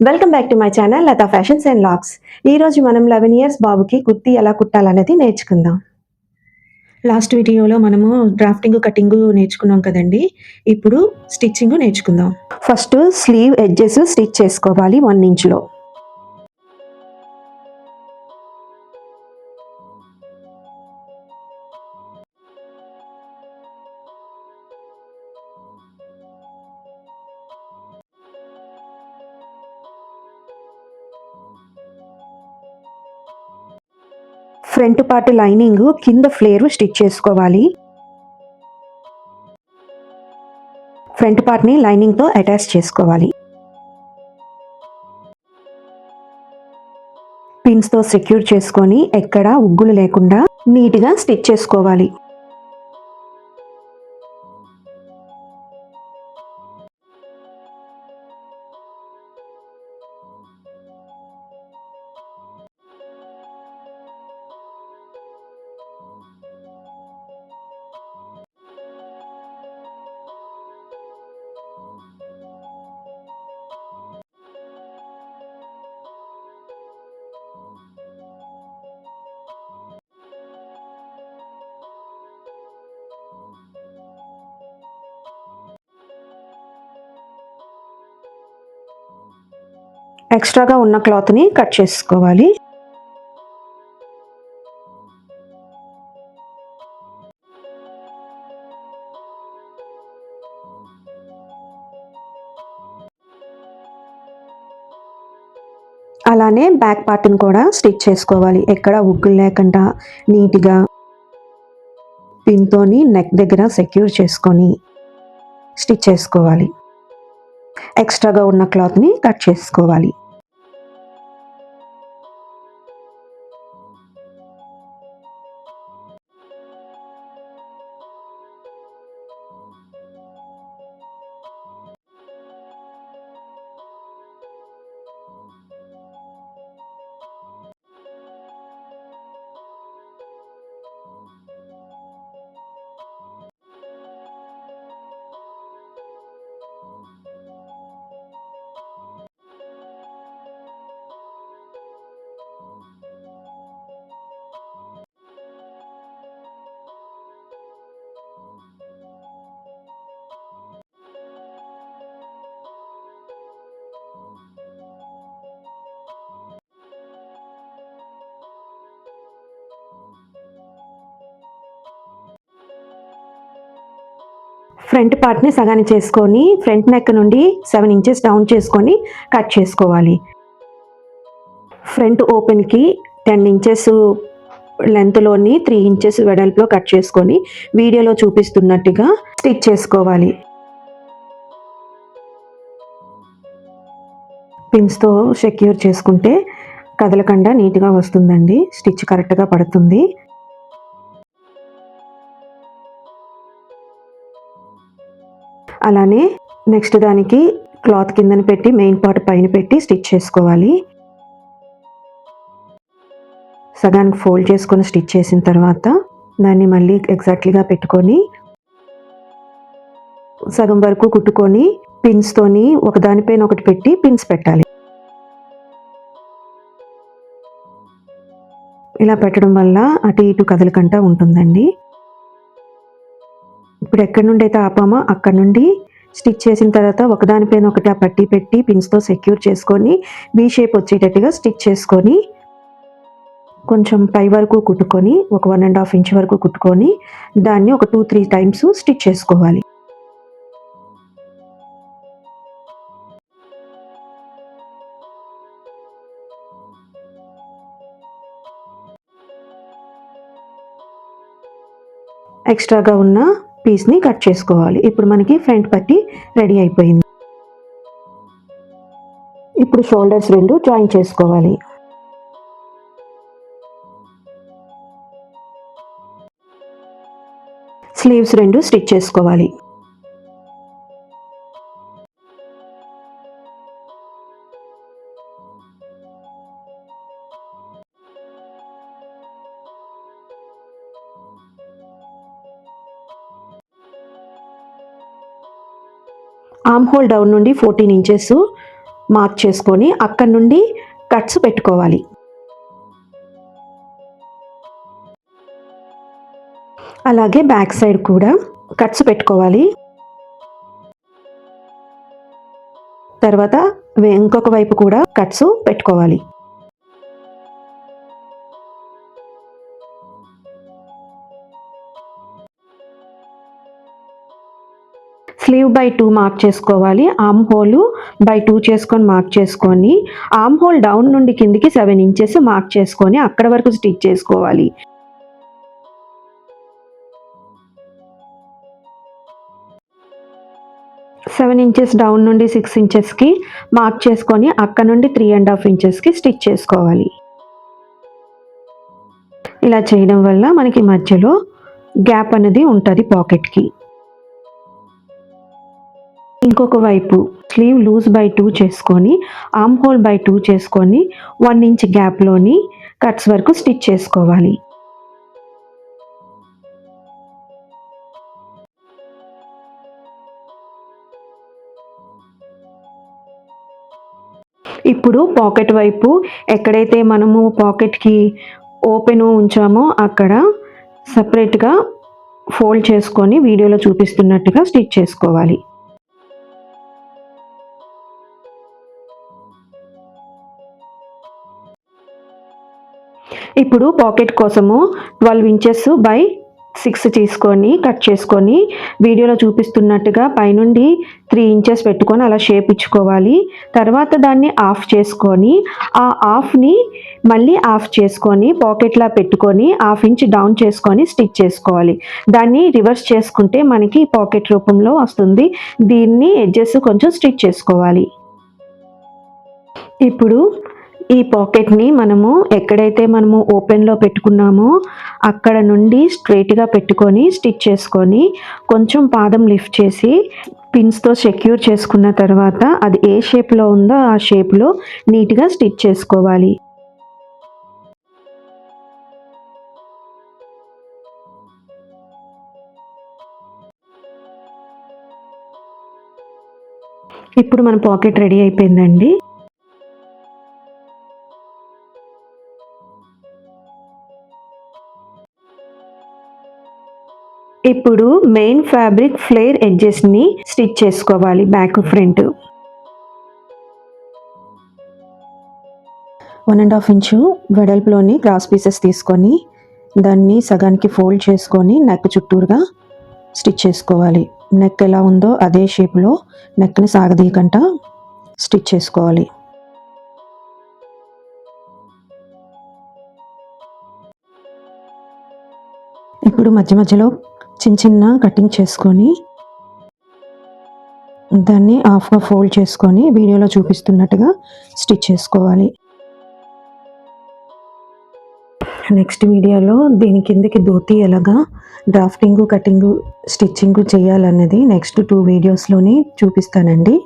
Welcome back to my channel Latha fashions and locks. ఈరోజు మనం 11 years బాబుకి కుర్తీ ఎలా కుట్టాలనేది నేర్చుకుందాం. లాస్ట్ వీడియోలో మనము డ్రాఫ్టింగ్ కటింగ్ నేర్చుకున్నాం కదండి. ఇప్పుడు స్టిచ్చింగ్ నేర్చుకుందాం. ఫస్ట్ స్లీవ్ ఎడ్జెస్ స్టిచ్ చేసుకోవాలి 1 ఇంచ్లో. ఫ్రంట్ పార్ట్ లైనింగ్ కింద ఫ్లేర్ స్టిచ్ చేసుకోవాలి. ఫ్రంట్ పార్ట్ని లైనింగ్తో అటాచ్ చేసుకోవాలి. పిన్స్తో సెక్యూర్ చేసుకొని ఎక్కడ ఉగ్గులు లేకుండా నీట్గా స్టిచ్ చేసుకోవాలి. ఎక్స్ట్రాగా ఉన్న క్లాత్ని కట్ చేసుకోవాలి. అలానే బ్యాక్ పార్ట్ని కూడా స్టిచ్ చేసుకోవాలి. ఎక్కడ ఉగ్గులు లేకుండా నీట్గా పిన్తోని నెక్ దగ్గర సెక్యూర్ చేసుకొని స్టిచ్ చేసుకోవాలి. ఎక్స్ట్రాగా ఉన్న క్లాత్ని కట్ చేసుకోవాలి. ఫ్రంట్ పార్ట్ని సగాన్ని చేసుకొని ఫ్రంట్ నెక్ నుండి 7 ఇంచెస్ డౌన్ చేసుకొని కట్ చేసుకోవాలి. ఫ్రంట్ ఓపెన్కి 10 ఇంచెస్ లెంత్లోని 3 ఇంచెస్ వెడల్పులో కట్ చేసుకొని వీడియోలో చూపిస్తున్నట్టుగా స్టిచ్ చేసుకోవాలి. పిన్స్తో సెక్యూర్ చేసుకుంటే కదలకుండా నీట్గా వస్తుందండి. స్టిచ్ కరెక్ట్గా పడుతుంది. అలానే నెక్స్ట్ దానికి క్లాత్ కిందన పెట్టి మెయిన్ పార్ట్ పైన పెట్టి స్టిచ్ చేసుకోవాలి. సగానికి ఫోల్డ్ చేసుకొని స్టిచ్ చేసిన తర్వాత దాన్ని మళ్ళీ ఎగ్జాక్ట్లీగా పెట్టుకొని సగం వరకు కుట్టుకొని పిన్స్తోని ఒకదానిపైన ఒకటి పెట్టి పిన్స్ పెట్టాలి. ఇలా పెట్టడం వల్ల అటు ఇటు కదలకుండా ఉంటుందండి. ఇప్పుడు ఎక్కడి నుండి అయితే ఆపామో అక్కడ నుండి స్టిచ్ చేసిన తర్వాత ఒకదానిపైన ఒకటి ఆ పట్టీ పెట్టి పిన్స్తో సెక్యూర్ చేసుకొని వీ షేప్ వచ్చేటట్టుగా స్టిచ్ చేసుకొని కొంచెం పై వరకు కుట్టుకొని ఒక 1.5 ఇంచ్ వరకు కుట్టుకొని దాన్ని ఒక 2-3 టైమ్స్ స్టిచ్ చేసుకోవాలి. ఎక్స్ట్రాగా ఉన్న పీస్ని కట్ చేసుకోవాలి. ఇప్పుడు మనకి ఫ్రంట్ పట్టీ రెడీ అయిపోయింది. ఇప్పుడు షోల్డర్స్ 2 జాయిన్ చేసుకోవాలి. స్లీవ్స్ 2 స్టిచ్ చేసుకోవాలి. ఆర్మ్ హోల్ డౌన్ నుండి 14 ఇంచెస్ మార్క్ చేసుకొని అక్కడ నుండి కట్స్ పెట్టుకోవాలి. అలాగే బ్యాక్ సైడ్ కూడా కట్స్ పెట్టుకోవాలి. తర్వాత ఇంకొక వైపు కూడా కట్స్ పెట్టుకోవాలి. స్లీవ్ బై 2 మార్క్ చేసుకోవాలి. ఆర్మ్ హోల్ బై 2 చేసుకొని మార్క్ చేసుకొని ఆర్మ్ హోల్ డౌన్ నుండి కిందికి 7 ఇంచెస్ మార్క్ చేసుకొని అక్కడ వరకు స్టిచ్ చేసుకోవాలి. సెవెన్ ఇంచెస్ డౌన్ నుండి 6 ఇంచెస్కి మార్క్ చేసుకొని అక్కడ నుండి 3.5 ఇంచెస్కి స్టిచ్ చేసుకోవాలి. ఇలా చేయడం వల్ల మనకి మధ్యలో గ్యాప్ అనేది ఉంటుంది పాకెట్కి. ఇంకొక వైపు స్లీవ్ లూజ్ బై 2 చేసుకొని ఆర్మ్ హోల్ బై 2 చేసుకొని 1 ఇంచ్ గ్యాప్లోని కట్స్ వరకు స్టిచ్ చేసుకోవాలి. ఇప్పుడు పాకెట్ వైపు ఎక్కడైతే మనము పాకెట్కి ఓపెన్ ఉంచామో అక్కడ సపరేట్గా ఫోల్డ్ చేసుకొని వీడియోలో చూపిస్తున్నట్టుగా స్టిచ్ చేసుకోవాలి. ఇప్పుడు పాకెట్ కోసము 12 ఇంచెస్ బై 6 తీసుకొని కట్ చేసుకొని వీడియోలో చూపిస్తున్నట్టుగా పైనుండి 3 ఇంచెస్ పెట్టుకొని అలా షేప్ ఇచ్చుకోవాలి. తర్వాత దాన్ని ఆఫ్ చేసుకొని ఆ ఆఫ్ని మళ్ళీ ఆఫ్ చేసుకొని పాకెట్లా పెట్టుకొని 1/2 ఇంచ్ డౌన్ చేసుకొని స్టిచ్ చేసుకోవాలి. దాన్ని రివర్స్ చేసుకుంటే మనకి పాకెట్ రూపంలో వస్తుంది. దీన్ని ఎడ్జెస్ కొంచెం స్టిచ్ చేసుకోవాలి. ఇప్పుడు ఈ పాకెట్ని మనము ఎక్కడైతే మనము ఓపెన్లో పెట్టుకున్నామో అక్కడ నుండి స్ట్రైట్గా పెట్టుకొని స్టిచ్ చేసుకొని కొంచెం పాదం లిఫ్ట్ చేసి పిన్స్తో సెక్యూర్ చేసుకున్న తర్వాత అది ఏ షేప్లో ఉందో ఆ షేప్లో నీట్గా స్టిచ్ చేసుకోవాలి. ఇప్పుడు మన పాకెట్ రెడీ అయిపోయిందండి. ఇప్పుడు మెయిన్ ఫ్యాబ్రిక్ ఫ్లేర్ ఎడ్జెస్ని స్టిచ్ చేసుకోవాలి. బ్యాక్ ఫ్రంట్ 1.5 ఇంచు వెడల్పులోని క్రాస్ పీసెస్ తీసుకొని దాన్ని సగానికి ఫోల్డ్ చేసుకొని నెక్ చుట్టూరుగా స్టిచ్ చేసుకోవాలి. నెక్ ఎలా ఉందో అదే షేప్లో నెక్ని సాగదీయకుండా స్టిచ్ చేసుకోవాలి. ఇప్పుడు మధ్య మధ్యలో చిన్న కటింగ్ చేసుకొని దాన్ని హాఫ్గా ఫోల్డ్ చేసుకొని వీడియోలో చూపిస్తున్నట్టుగా స్టిచ్ చేసుకోవాలి. నెక్స్ట్ వీడియోలో దీని కిందకి ధోతి ఎలాగా డ్రాఫ్టింగ్ కటింగ్ స్టిచ్చింగ్ చేయాలన్నది నెక్స్ట్ 2 వీడియోస్లోని చూపిస్తానండి.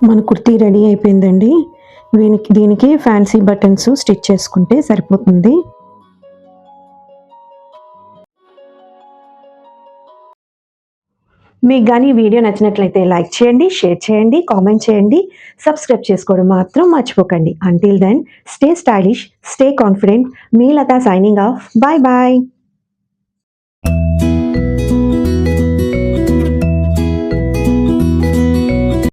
మన కుర్తీ రెడీ అయిపోయిందండి. దీనికి ఫ్యాన్సీ బటన్స్ స్టిచ్ చేసుకుంటే సరిపోతుంది. మీకు కానీ ఈ వీడియో నచ్చినట్లయితే లైక్ చేయండి, షేర్ చేయండి, కామెంట్ చేయండి, సబ్స్క్రైబ్ చేసుకోవడం మాత్రం మర్చిపోకండి. Until then stay stylish, stay confident. మీ Latha signing off. Bye bye.